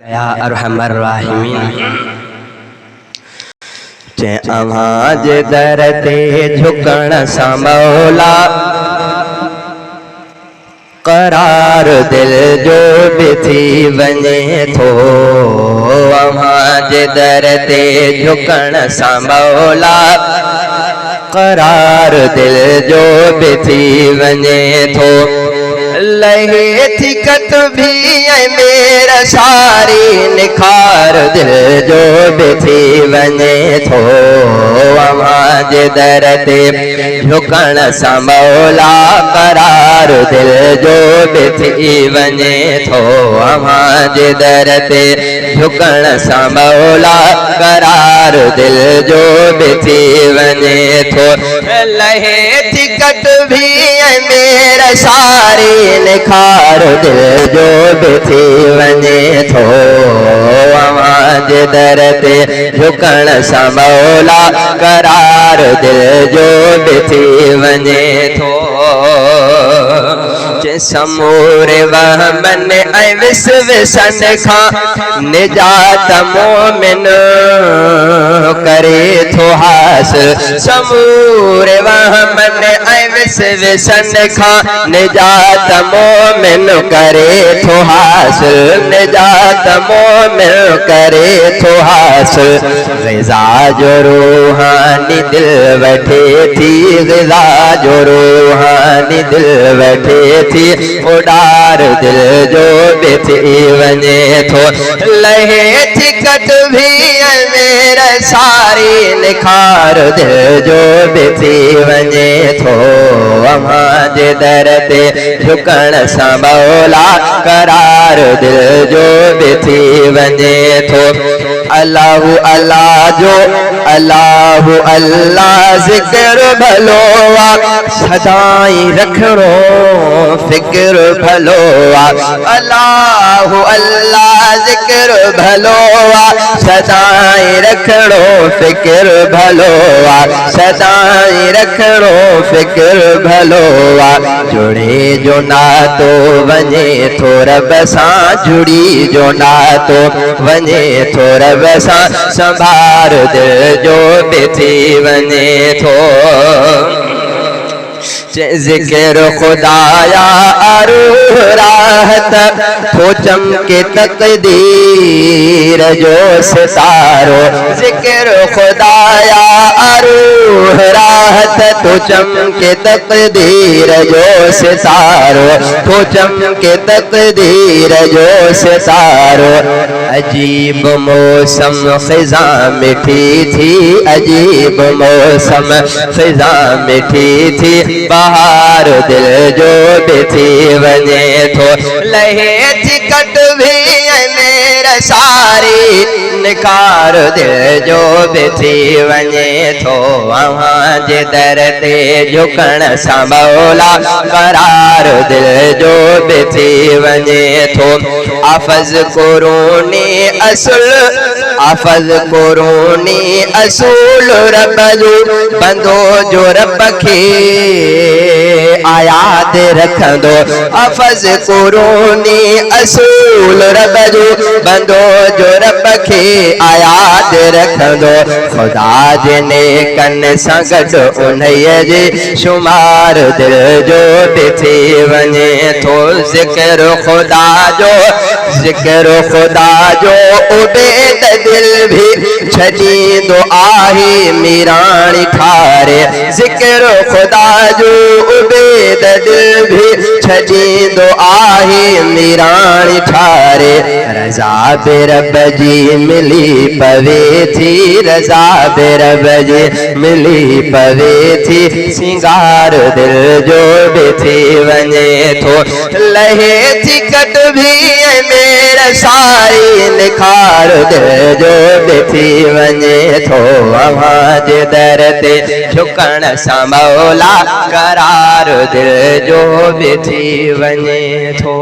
या अरहमर राहिमीन चे आवाज दर ते झुकण सां मौला करार दिल जो भी थी वञे थो। आवाज दर ते झुकण सां मौला करार दिल जो भी थी वञे थो। लहे थी कत भी मेरा सारी निखार दिल जो भी थी वञे थो। आवाज दर ते झुकण सां मौला करार दिल जो भी थी वञे थो। आवाज दर ते झुकण सां मौला करार दिल जो भी थी वञे थो। लहे थी कत भी मेरा सारी निखार दिल जो भी थी वञे थो। आवाज दर ते झुकण सां मौला करार दिल जो भी थी वञे थो। समूरे वहमन ऐं विस विसन खां निजात मोमिन करे थो हासिल। समूरे वहमन ऐं विस विसन खां निजात मोमिन करे थो हासिल। निजात मोमिन करे थो हासिल। ग़िज़ा जो रूहानी दिल वठे थी। ग़िज़ा जो रूहानी दिल वठे थी। उडार दिल जो भी थी वञे थो। लहे थी कट भी मेरा सारी निखार दिल जो भी थी वञे थो। आवाज दर ते झुकण सां मौला करार दिल जो भी थी वञे थो। अल्लाहु अल्लाह जो अल्लाहु अल्लाह ज़िक्र भलो सदाई रखणो फिक्र भलो। अल्लाहु अल्लाह ज़िक्र भलो सदाई रखणो फिक्र भलो। सदाई रखणो फिक्र भलो। जुड़े जो नातो वञे थो रब सां। जुड़ी जो नातो वञे थो रब सां। संभार दिल जो भी थी वञे थो। ज़िक्र खुदाया अरूह राहत थो चमके तक़दीर जो सितारो। ज़िक्र खुदाया अरूह राहत थो चमके तक़दीर जो सितारो। थो चमके तक़दीर जो सितारो। अजीब मौसम ख़िज़ा मिठी थी। अजीब मौसम ख़िज़ा मिठी थी। बहार दिल जो भी थी वञे थो। लहे थी कट भी मेरा सारी निखार दिल जो भी थी वञे थो। आवाज दर ते झुकण सां मौला करार दिल जो भी थी वञे थो। आफ़ज़ कुरूनी असुल आफ़ज़ कुरूनी असूल रब जो बंदो जो रब खे आयाद रखंदो। आफ़ज़ कुरूनी असूल रब जो बंदो जो रब खे आयाद रखंदो। खुदा जे नेकन सां गॾु उन्हीअ जे शुमार दिल जो भी थी वञे थो। ज़िक्र खुदा जो ज़िक्र खुदा जो उबेद दिल भी छॾींदो आहे मीराणी ठारे। ज़िक्र खुदा जो उबेद दिल भी छॾींदो आहे मीराणी ठारे। रज़ा बे रब जी मिली पवे थी। रज़ा बे रब जी मिली पवे थी। सिंगार दिल जो भी थी वञे थो। लहे थी कट भी मेरा सारी निखार दिल जो भी थी वञे थो। आवाज दर ते झुकण सां मौला करार दिल जो भी थी वञे थो।